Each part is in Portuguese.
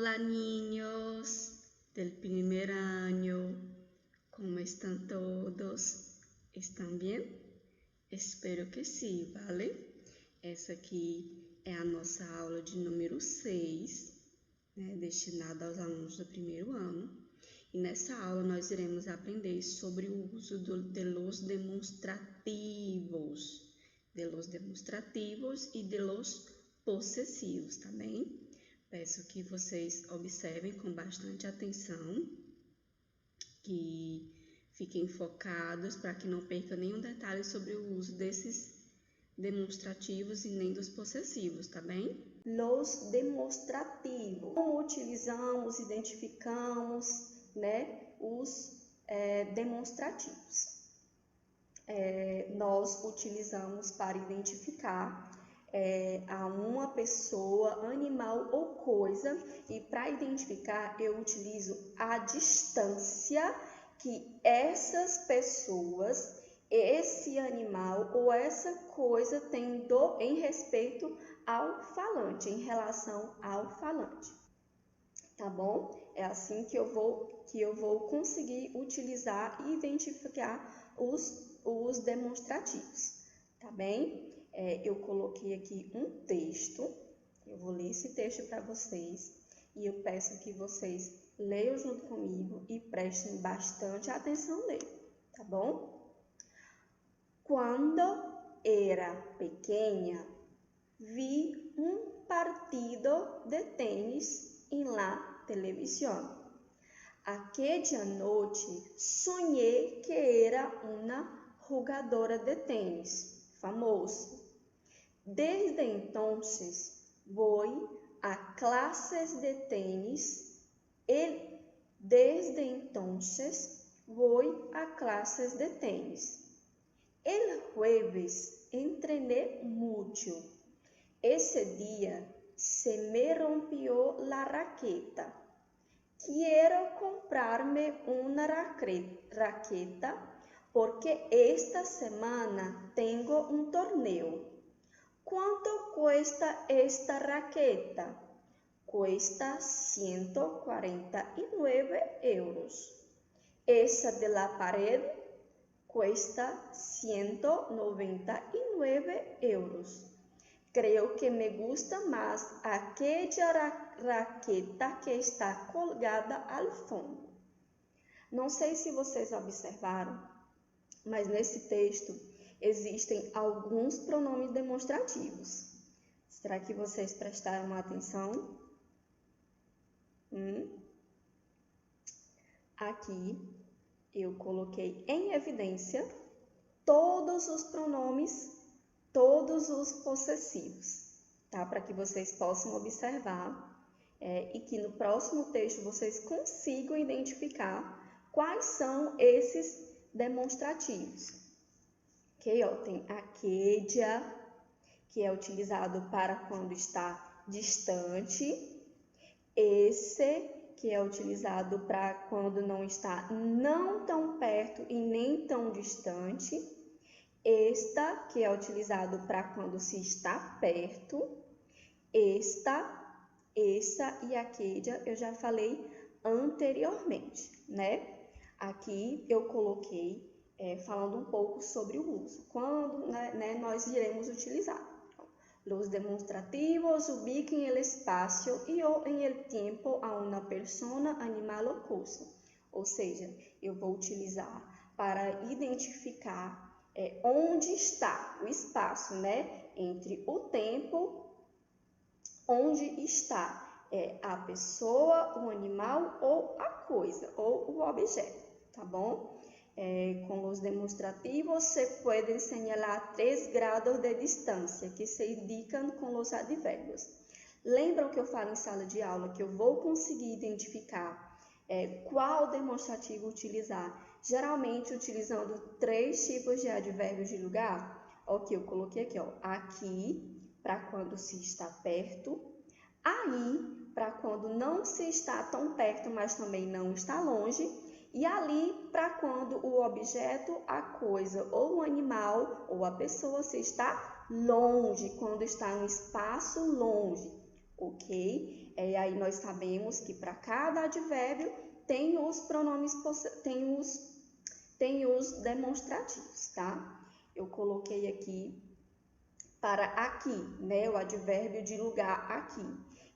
Hola niños del primer año, ¿cómo están todos? ¿Estão bem? Espero que sim, vale? Essa aqui é a nossa aula de número 6, destinada aos alunos do primeiro ano. E nessa aula nós iremos aprender sobre o uso de los demonstrativos e de los possessivos, tá bem? Peço que vocês observem com bastante atenção, que fiquem focados para que não percam nenhum detalhe sobre o uso desses demonstrativos e nem dos possessivos, tá bem? Los demonstrativos. Como utilizamos, identificamos, os demonstrativos? Nós utilizamos para identificar a uma pessoa, animal ou coisa, e para identificar eu utilizo a distância que essas pessoas, esse animal ou essa coisa tem em respeito ao falante, em relação ao falante, tá bom? É assim que eu vou conseguir utilizar e identificar os demonstrativos, tá bem? Eu coloquei aqui um texto, eu vou ler esse texto para vocês e eu peço que vocês leiam junto comigo e prestem bastante atenção nele, tá bom? Quando era pequena, vi um partido de tênis em la televisión. Aquella noche soñé que era una jugadora de tenis famosa. Desde entonces voy a clases de tenis. El jueves entrené mucho. Ese día se me rompió la raqueta. Quiero comprarme una raqueta porque esta semana tengo un torneo. ¿Cuánto cuesta esta raqueta? Cuesta 149 euros. Esa de la pared cuesta 199 euros. Creo que me gusta más aquella raqueta que está colgada al fundo. Não sei se vocês observaram, mas nesse texto existem alguns pronomes demonstrativos. Será que vocês prestaram atenção? Aqui eu coloquei em evidência todos os pronomes, todos os possessivos, tá? Para que vocês possam observar e que no próximo texto vocês consigam identificar quais são esses demonstrativos. Ok, ó, tem aquella, que é utilizado para quando está distante. Esse, que é utilizado para quando não está não tão perto e nem tão distante. Esta, que é utilizado para quando se está perto. Essa e aquella eu já falei anteriormente, né? Aqui eu coloquei falando um pouco sobre o uso. Quando nós iremos utilizar. Los demonstrativos ubican el espacio y o en el tiempo a una persona, animal ou coisa. Ou seja, eu vou utilizar para identificar onde está o espaço, entre o tempo, onde está a pessoa, o animal ou a coisa, ou o objeto, tá bom? Com os demonstrativos se pueden señalar 3 grados de distância que se indicam com os advérbios. Lembram que eu falo em sala de aula que eu vou conseguir identificar qual demonstrativo utilizar, geralmente utilizando 3 tipos de advérbios de lugar? Ok, eu coloquei aqui, ó, aqui, para quando se está perto, aí, para quando não se está tão perto, mas também não está longe, e ali, para quando o objeto, a coisa, ou o animal, ou a pessoa se está longe, quando está em um espaço longe, ok? Aí nós sabemos que para cada advérbio tem os pronomes, tem os demonstrativos, tá? Eu coloquei aqui para aqui, né? O advérbio de lugar aqui.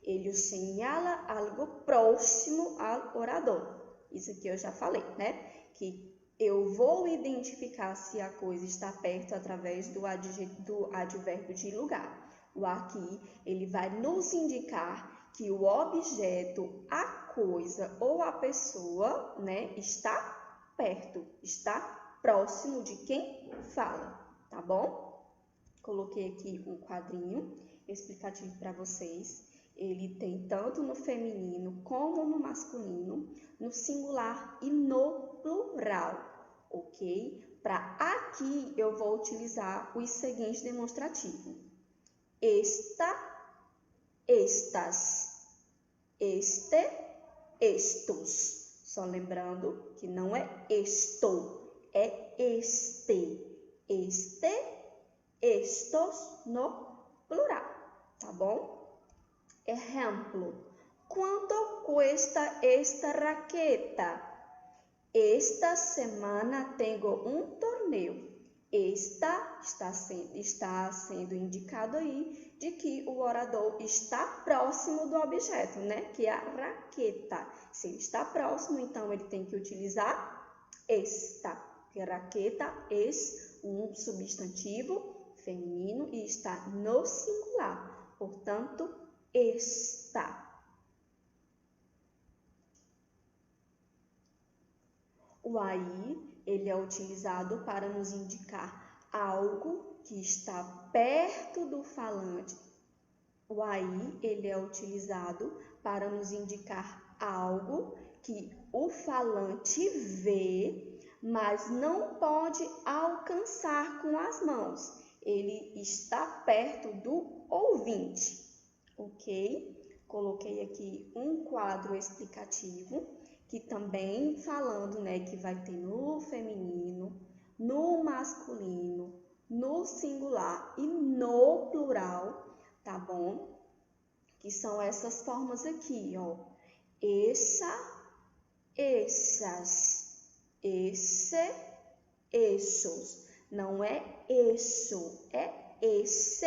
Ele señala algo próximo ao orador. Isso aqui eu já falei, né? Que eu vou identificar se a coisa está perto através do advérbio de lugar. O aqui, ele vai nos indicar que o objeto, a coisa ou a pessoa, né, está perto, está próximo de quem fala, tá bom? Coloquei aqui um quadrinho explicativo para vocês. Ele tem tanto no feminino como no masculino, no singular e no plural, ok? Para aqui eu vou utilizar os seguintes demonstrativos: esta, estas, este, estos. Só lembrando que não é estou, é este, estos no plural, tá bom? Exemplo: ¿cuánto cuesta esta raqueta? Esta semana tengo un torneo. Esta está sendo indicado aí de que o orador está próximo do objeto, né? Que é a raqueta. Se ele está próximo, então ele tem que utilizar esta. Porque raqueta é um substantivo feminino e está no singular. Portanto, está. O aí, ele é utilizado para nos indicar algo que está perto do falante. O aí, ele é utilizado para nos indicar algo que o falante vê, mas não pode alcançar com as mãos. Ele está perto do ouvinte, ok? Coloquei aqui um quadro explicativo, que também falando, né, que vai ter no feminino, no masculino, no singular e no plural, tá bom? Que são essas formas aqui, ó. Essa, essas, esse, esses. Não é isso, é esse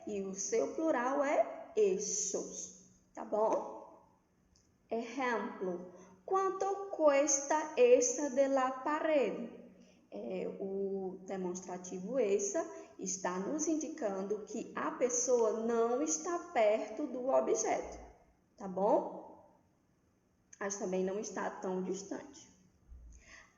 e o seu plural é esses, tá bom? Exemplo: ¿cuánto cuesta esta de la pared? O demonstrativo essa está nos indicando que a pessoa não está perto do objeto, tá bom? Mas também não está tão distante.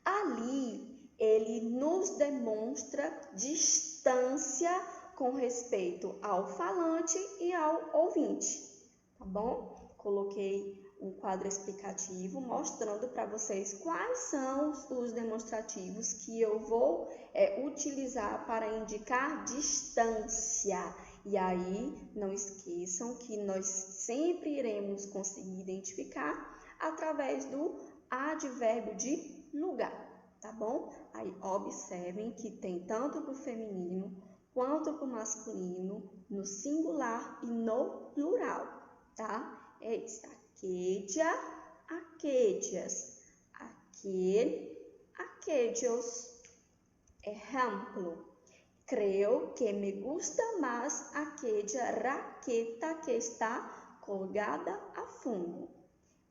Ali, ele nos demonstra distância com respeito ao falante e ao ouvinte, tá bom? Coloquei um quadro explicativo mostrando para vocês quais são os demonstrativos que eu vou utilizar para indicar distância. E aí, não esqueçam que nós sempre iremos conseguir identificar através do advérbio de lugar, tá bom? Aí, observem que tem tanto para o feminino quanto para o masculino, no singular e no plural, tá? É isso. Aquedia, aquedias. Aquel, aquellos. Exemplo: creo que me gusta más aquella raqueta que está colgada a fundo.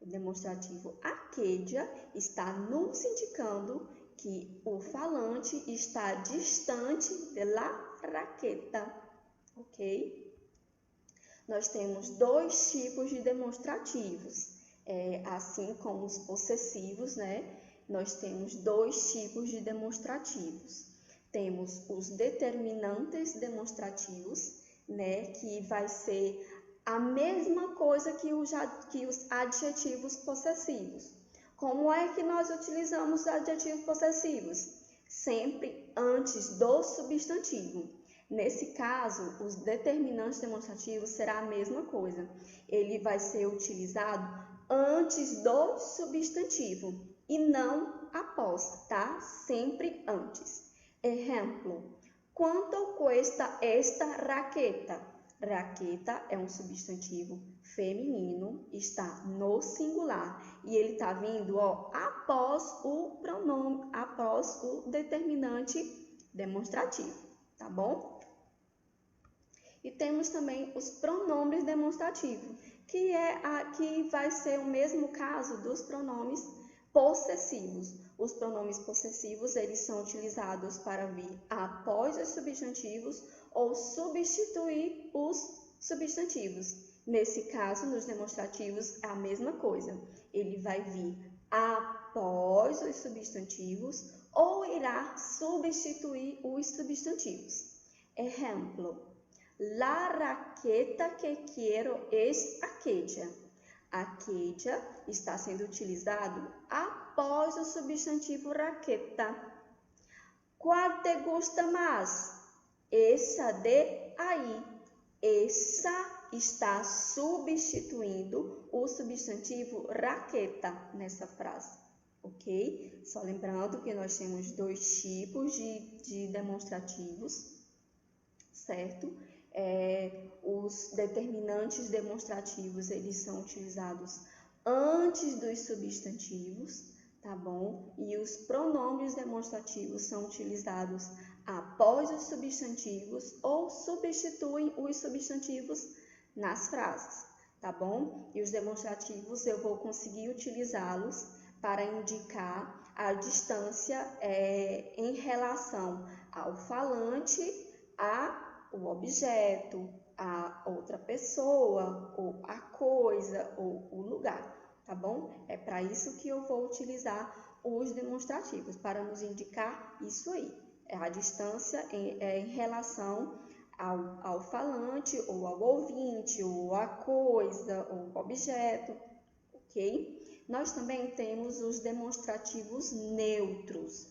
O demonstrativo aquedia está nos indicando que o falante está distante da raqueta, ok? Nós temos dois tipos de demonstrativos, assim como os possessivos, né? Nós temos dois tipos de demonstrativos. Temos os determinantes demonstrativos, né? Que vai ser a mesma coisa que os adjetivos possessivos. Como é que nós utilizamos os adjetivos possessivos? Sempre antes do substantivo. Nesse caso, os determinantes demonstrativos será a mesma coisa. Ele vai ser utilizado antes do substantivo e não após, tá? Sempre antes. Exemplo: ¿cuánto cuesta esta raqueta? Raqueta é um substantivo feminino, está no singular e ele está vindo após o pronome, após o determinante demonstrativo, tá bom? E temos também os pronomes demonstrativos, que vai ser o mesmo caso dos pronomes possessivos. Os pronomes possessivos, eles são utilizados para vir após os substantivos ou substituir os substantivos. Nesse caso, nos demonstrativos, é a mesma coisa. Ele vai vir após os substantivos ou irá substituir os substantivos. Exemplo: la raqueta que quiero es aquella. Aquella está sendo utilizado após o substantivo raqueta. ¿Cuál te gusta más? Essa de aí. Essa está substituindo o substantivo raqueta nessa frase, ok? Só lembrando que nós temos dois tipos de demonstrativos, certo? Os determinantes demonstrativos, eles são utilizados antes dos substantivos, tá bom? E os pronomes demonstrativos são utilizados após os substantivos ou substituem os substantivos nas frases, tá bom? E os demonstrativos eu vou conseguir utilizá-los para indicar a distância em relação ao falante, ao objeto, a outra pessoa, ou a coisa, ou o lugar, tá bom? É para isso que eu vou utilizar os demonstrativos, para nos indicar isso aí. É a distância em relação ao falante, ou ao ouvinte, ou à coisa, ou objeto, ok? Nós também temos os demonstrativos neutros.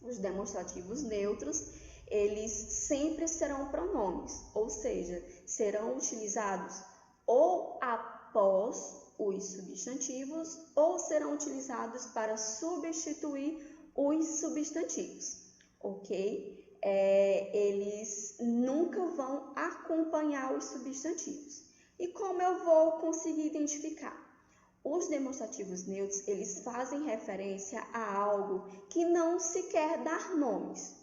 Os demonstrativos neutros, eles sempre serão pronomes, ou seja, serão utilizados ou após os substantivos ou serão utilizados para substituir os substantivos, ok? Eles nunca vão acompanhar os substantivos. E como eu vou conseguir identificar? Os demonstrativos neutros, eles fazem referência a algo que não se quer dar nomes,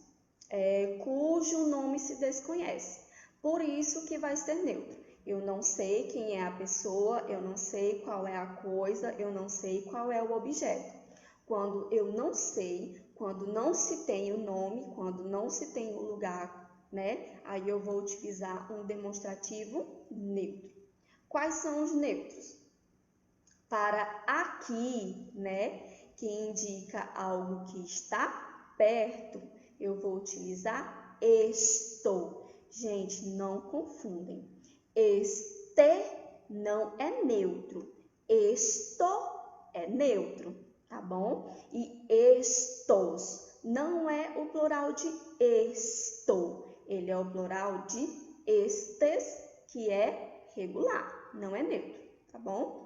cujo nome se desconhece. Por isso que vai ser neutro. Eu não sei quem é a pessoa, eu não sei qual é a coisa, eu não sei qual é o objeto. Quando eu não sei, quando não se tem o nome, quando não se tem o lugar, né? Aí eu vou utilizar um demonstrativo neutro. Quais são os neutros? Para aqui, né, que indica algo que está perto, eu vou utilizar estou. Gente, não confundem. Este não é neutro. Esto é neutro, tá bom? E estos não é o plural de estou. Ele é o plural de estes, que é regular, não é neutro, tá bom?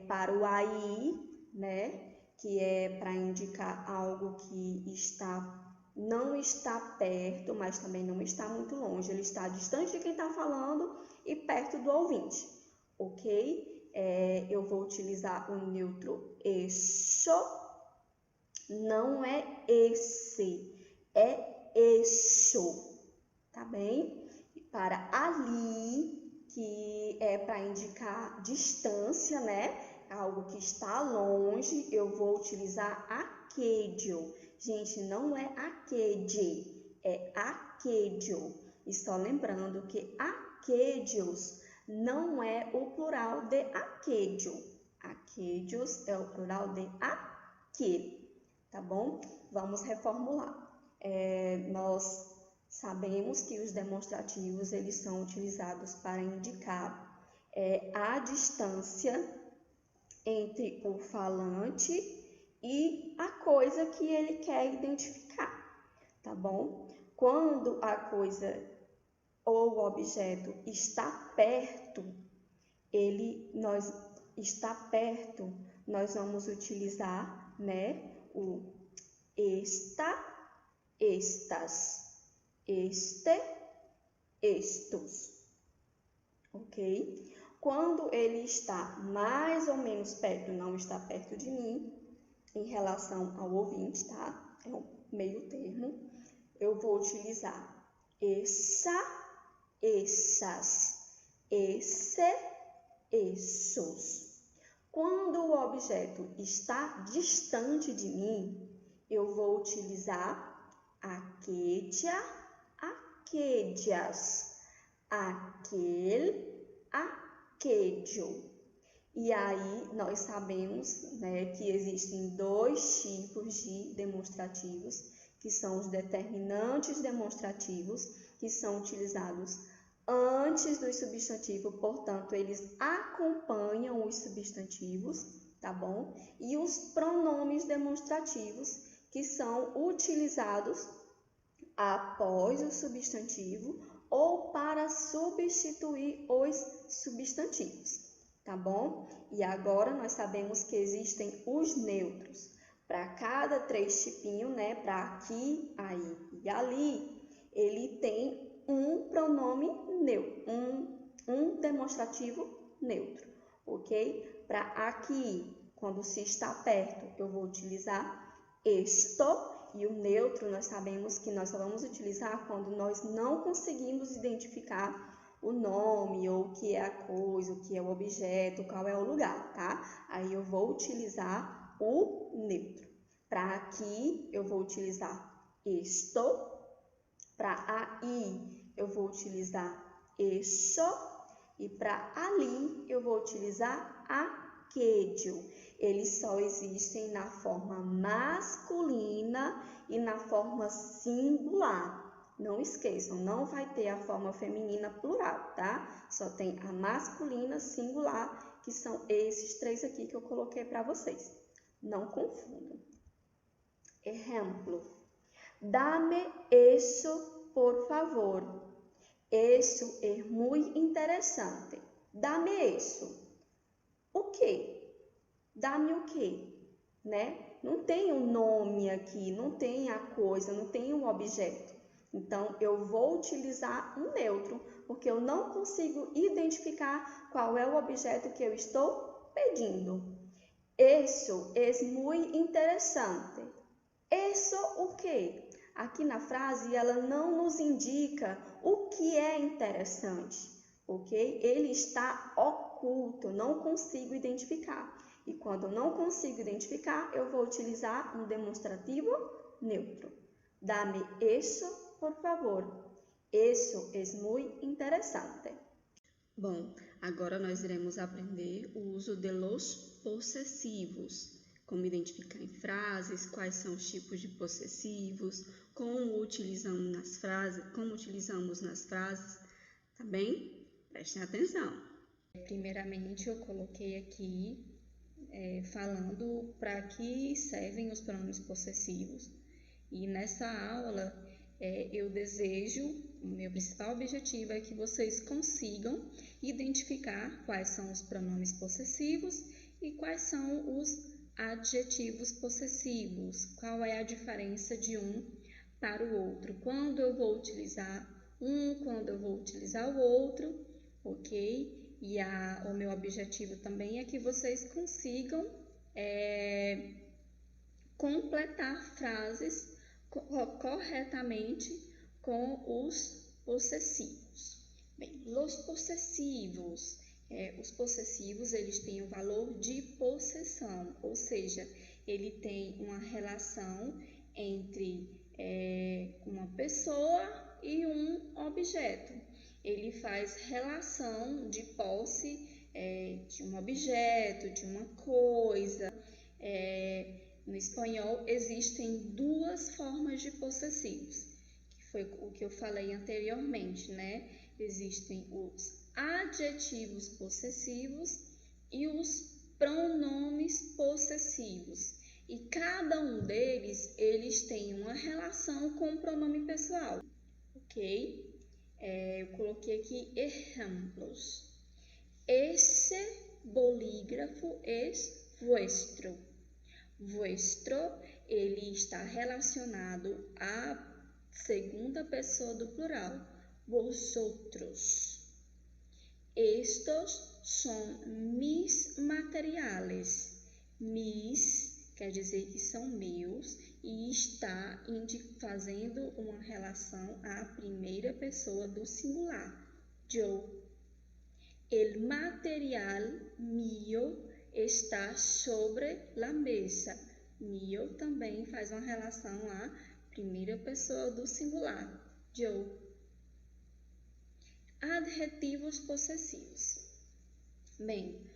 Para o aí, né, que é para indicar algo que não está perto, mas também não está muito longe. Ele está distante de quem está falando e perto do ouvinte, ok? Eu vou utilizar o neutro eso, não é esse, é eso, tá bem? E para ali, que é para indicar distância, né? Algo que está longe, eu vou utilizar aquello. Gente, não é aquele, é aquello. E só lembrando que aquellos não é o plural de aquello. Aquellos é o plural de aquele, tá bom? Vamos reformular. Nós sabemos que os demonstrativos, eles são utilizados para indicar a distância entre o falante e a coisa que ele quer identificar, tá bom? Quando a coisa ou o objeto está perto, nós vamos utilizar, né, o esta, estas, este, estos, ok? Quando ele está mais ou menos perto, não está perto de mim, em relação ao ouvinte, tá? É um meio termo. Eu vou utilizar essa, essas, esse, essos. Quando o objeto está distante de mim, eu vou utilizar aquedia, aquedias, aquele, aquedio. E aí nós sabemos, né, que existem dois tipos de demonstrativos, que são os determinantes demonstrativos, que são utilizados antes do substantivo, portanto, eles acompanham os substantivos, tá bom? E os pronomes demonstrativos, que são utilizados após o substantivo ou para substituir os substantivos, tá bom? E agora nós sabemos que existem os neutros. Para cada três tipinhos, né? Para aqui, aí e ali, ele tem um pronome neutro, um demonstrativo neutro, ok? Para aqui, quando se está perto, eu vou utilizar esto, e o neutro nós sabemos que nós só vamos utilizar quando nós não conseguimos identificar o nome, ou o que é a coisa, o que é o objeto, qual é o lugar, tá? Aí eu vou utilizar o neutro. Para aqui, eu vou utilizar esto. Para aí, eu vou utilizar eso. E para ali, eu vou utilizar aquedio. Eles só existem na forma masculina e na forma singular. Não esqueçam, não vai ter a forma feminina plural, tá? Só tem a masculina singular, que são esses três aqui que eu coloquei para vocês. Não confundam. Exemplo: dame eso, por favor. Eso é muito interessante. Dame eso. O quê? Dá-me o quê? Né? Não tem um nome aqui, não tem a coisa, não tem um objeto. Então, eu vou utilizar um neutro, porque eu não consigo identificar qual é o objeto que eu estou pedindo. Isso é muito interessante. Isso o quê? Aqui na frase, ela não nos indica o que é interessante, ok? Ele está oculto, não consigo identificar. E quando eu não consigo identificar, eu vou utilizar um demonstrativo neutro. Dame eso, por favor. Eso es muy interesante. Bom, agora nós iremos aprender o uso de los possessivos, como identificar em frases, quais são os tipos de possessivos, como utilizamos nas frases, tá bem? Prestem atenção. Primeiramente, eu coloquei aqui falando para que servem os pronomes possessivos. E nessa aula, o meu principal objetivo é que vocês consigam identificar quais são os pronomes possessivos e quais são os adjetivos possessivos, qual é a diferença de um para o outro, quando eu vou utilizar um, quando eu vou utilizar o outro, ok? E o meu objetivo também é que vocês consigam completar frases corretamente com os possessivos. Bem, os possessivos eles têm o valor de possessão, ou seja, ele tem uma relação entre uma pessoa e um objeto. Ele faz relação de posse de um objeto, de uma coisa. No espanhol existem duas formas de possessivos, que foi o que eu falei anteriormente, né? Existem os adjetivos possessivos e os pronomes possessivos. E cada um deles, eles têm uma relação com o pronome pessoal, ok? Eu coloquei aqui exemplos. Esse bolígrafo es vuestro. Vuestro, ele está relacionado à segunda pessoa do plural, vosotros. Estos son mis materiales. Mis quer dizer que são meus e está fazendo uma relação à primeira pessoa do singular, yo. El material mío está sobre la mesa. Mío também faz uma relação à primeira pessoa do singular, yo. Adjetivos possessivos. Bem,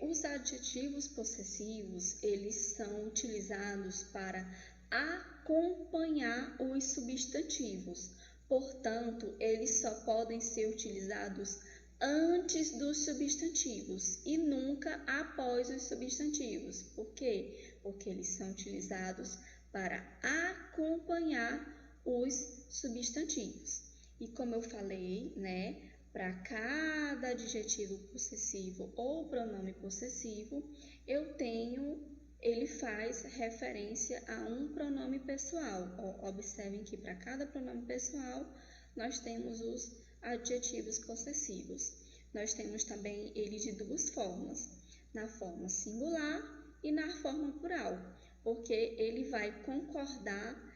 os adjetivos possessivos, eles são utilizados para acompanhar os substantivos. Portanto, eles só podem ser utilizados antes dos substantivos e nunca após os substantivos. Por quê? Porque eles são utilizados para acompanhar os substantivos. E como eu falei, para cada adjetivo possessivo ou pronome possessivo, ele faz referência a um pronome pessoal. Observem que para cada pronome pessoal, nós temos os adjetivos possessivos. Nós temos também ele de duas formas, na forma singular e na forma plural, porque ele vai concordar,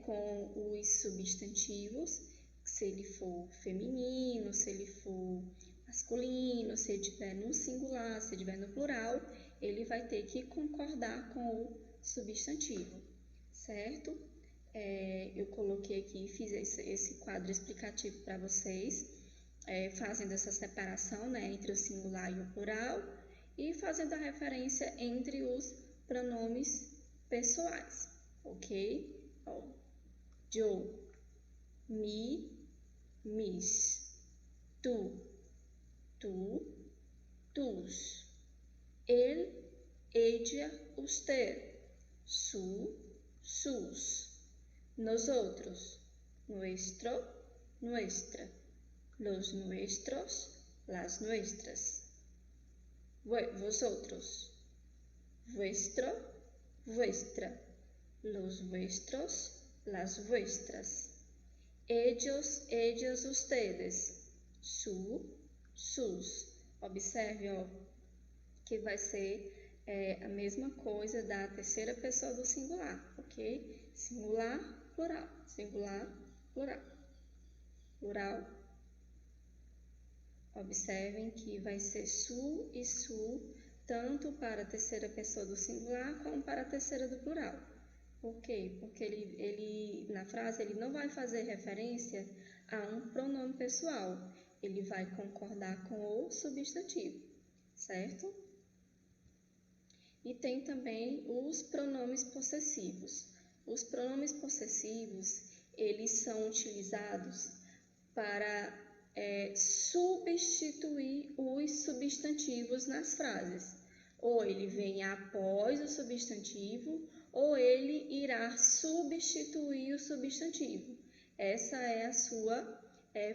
com os substantivos, se ele for feminino, se ele for masculino, se ele estiver no singular, se ele estiver no plural, ele vai ter que concordar com o substantivo, certo? Eu coloquei aqui, fiz esse quadro explicativo para vocês, fazendo essa separação, entre o singular e o plural e fazendo a referência entre os pronomes pessoais, ok? Eu, me, mis, tu, tus, ele, ella, usted, su, sus, nosotros, nuestro, nuestra, los nuestros, las nuestras, vosotros, vuestro, vuestra, los vuestros, las vuestras, ellos, ellas, ustedes, su, sus. Observe, que vai ser a mesma coisa da terceira pessoa do singular, ok? Singular, plural, singular, plural, plural. Observem que vai ser su e su, tanto para a terceira pessoa do singular como para a terceira do plural. Por quê? Porque ele na frase ele não vai fazer referência a um pronome pessoal, ele vai concordar com o substantivo, certo? E tem também os pronomes possessivos. Os pronomes possessivos, eles são utilizados para substituir os substantivos nas frases. Ou ele vem após o substantivo, ou ele irá substituir o substantivo. Essa é a sua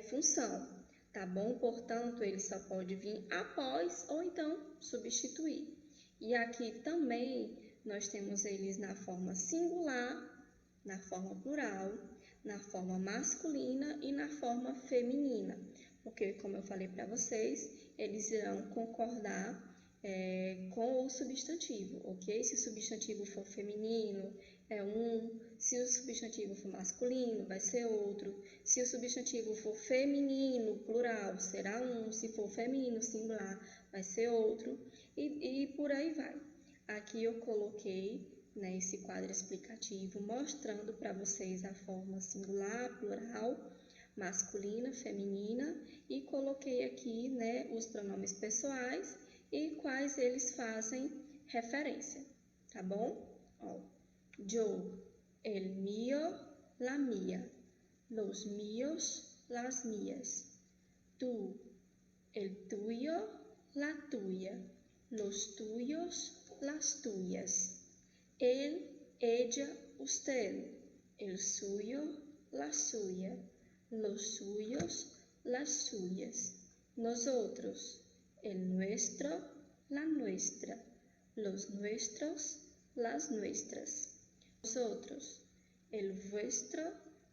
função, tá bom? Portanto, ele só pode vir após ou então substituir. E aqui também nós temos eles na forma singular, na forma plural, na forma masculina e na forma feminina. Porque, como eu falei para vocês, eles irão concordar com o substantivo, ok? Se o substantivo for feminino, é um. Se o substantivo for masculino, vai ser outro. Se o substantivo for feminino, plural, será um. Se for feminino, singular, vai ser outro. E por aí vai. Aqui eu coloquei esse quadro explicativo mostrando para vocês a forma singular, plural, masculina, feminina e coloquei aqui os pronomes pessoais e quais eles fazem referência, tá bom? Yo, el mío, la mía, los míos, las mías, tú, el tuyo, la tuya, los tuyos, las tuyas, él, ella, usted, el suyo, la suya, los suyos, las suyas, nosotros, el nuestro, la nuestra, los nuestros, las nuestras, vosotros, el vuestro,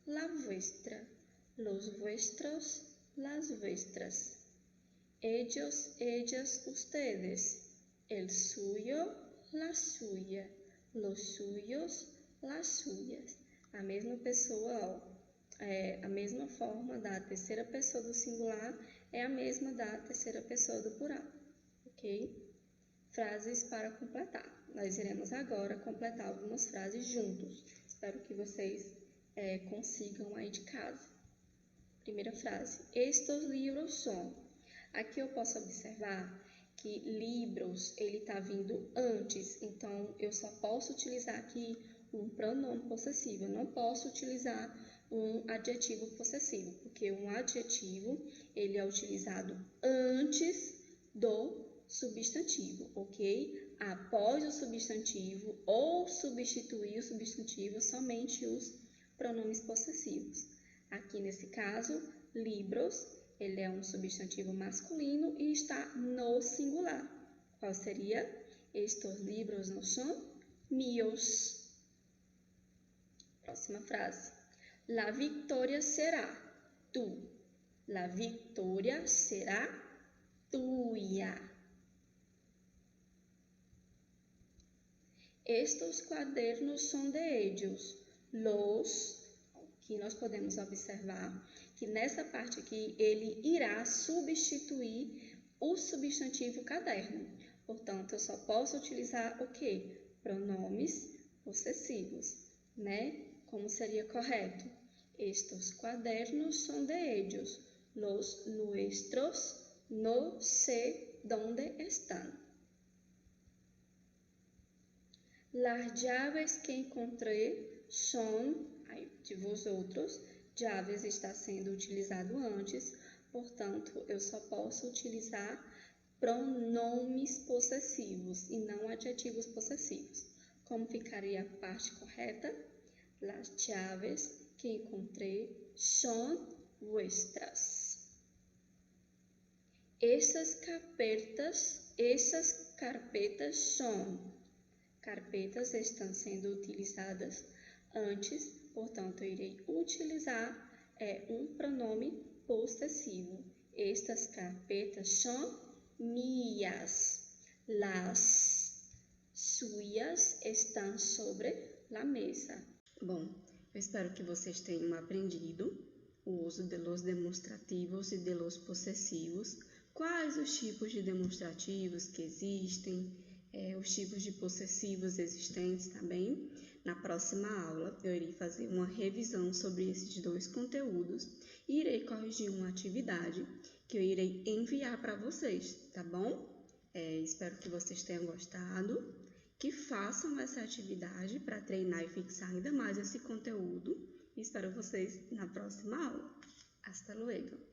la vuestra, los vuestros, las vuestras, ellos, ellas, ustedes. El suyo, la suya. Los suyos, las suyas. A mesma pessoa, a mesma forma da terceira pessoa do singular é a mesma da terceira pessoa do plural, ok? Frases para completar. Nós iremos agora completar algumas frases juntos. Espero que vocês consigam aí de casa. Primeira frase. Estos libros son. Aqui eu posso observar que livros, ele está vindo antes, então eu só posso utilizar aqui um pronome possessivo, eu não posso utilizar um adjetivo possessivo, porque um adjetivo, ele é utilizado antes do substantivo, ok? Após o substantivo ou substituir o substantivo, somente os pronomes possessivos. Aqui nesse caso, libros, ele é um substantivo masculino e está no singular. Qual seria? Estos libros no son míos. Próxima frase. La victoria será tu. La victoria será tuya. Estos cuadernos son de ellos. Los. Aqui nós podemos observar que nessa parte aqui ele irá substituir o substantivo caderno. Portanto, eu só posso utilizar o quê? Pronomes possessivos, né? Como seria correto? Estos cuadernos son de ellos. Los nuestros no sé dónde están. Las llaves que encontré son de vosotros. Llaves está sendo utilizado antes, portanto, eu só posso utilizar pronomes possessivos e não adjetivos possessivos. Como ficaria a parte correta? Las llaves que encontré son vuestras. Essas carpetas são. Carpetas estão sendo utilizadas antes, portanto, eu irei utilizar um pronome possessivo. Estas carpetas são mías. Las suyas estão sobre la mesa. Bom, eu espero que vocês tenham aprendido o uso de los demonstrativos e de los possessivos. Quais os tipos de demonstrativos que existem, os tipos de possessivos existentes também. Na próxima aula, eu irei fazer uma revisão sobre esses dois conteúdos e irei corrigir uma atividade que eu irei enviar para vocês, tá bom? Espero que vocês tenham gostado, que façam essa atividade para treinar e fixar ainda mais esse conteúdo. E espero vocês na próxima aula. Hasta luego!